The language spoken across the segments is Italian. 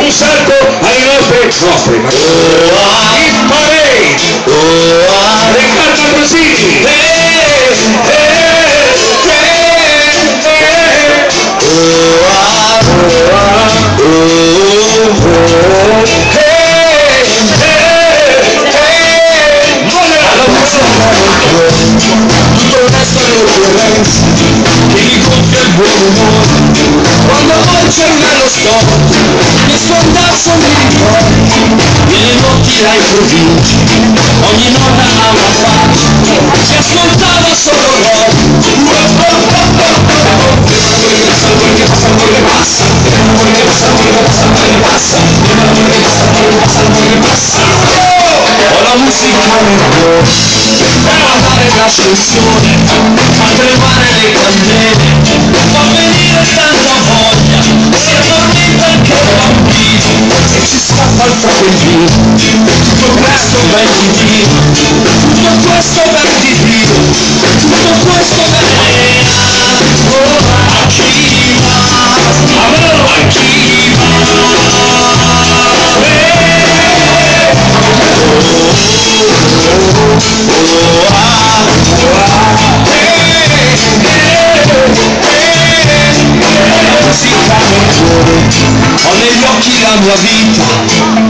un salto alle nostre Hit Parade, Riccardo Ambrosini, tutto il resto è l'occorrenza che mi compie il buon umore. Quando ho il cervello storto mi scontasso mi ricordi nelle notti là in provincia ogni nonna ha una faccia, si ascoltava solo rock. Ho la musica nel cuore per andare l'ascensione, fa tremare le candele, fa venire tanta voglia, si addormenta anche il bambino e ci scappa il fratellino. Tutto questo bel divino, tutto questo bel divino, tutto questo bel a chi va, a chi ho negli occhi la mia vita,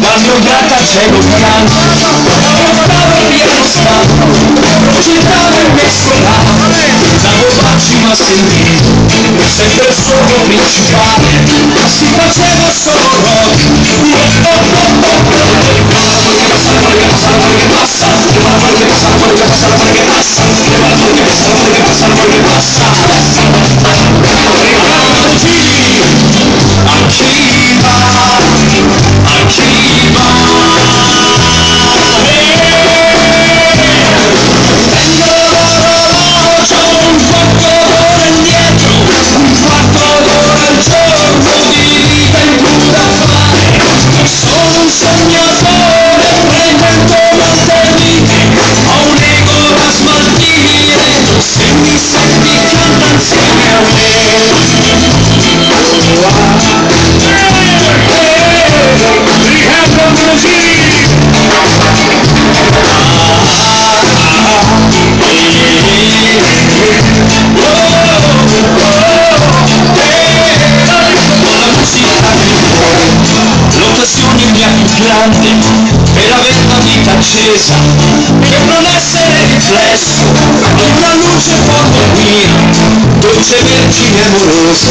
dando grattacielo franco, portavo il piano stanco, citavo il mescolato, davo baci ma sentito, sempre il suono principale, si faceva solo rock. Grande per avere una vita accesa, per non essere riflesso in una luce portogniera, dolce vergine amorosa,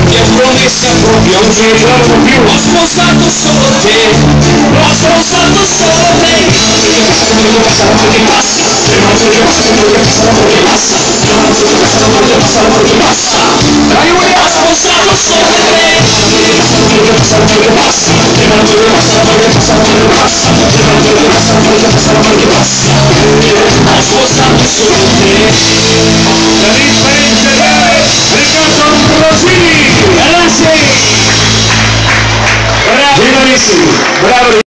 mi è promessa proprio un giorno. Ho sposato solo te, ho sposato solo te. Ho sposato solo te. Ho sposato solo te. La differenza è Riccardo Ambrosini. Grazie. Bravo. Bravissimi. Bravo.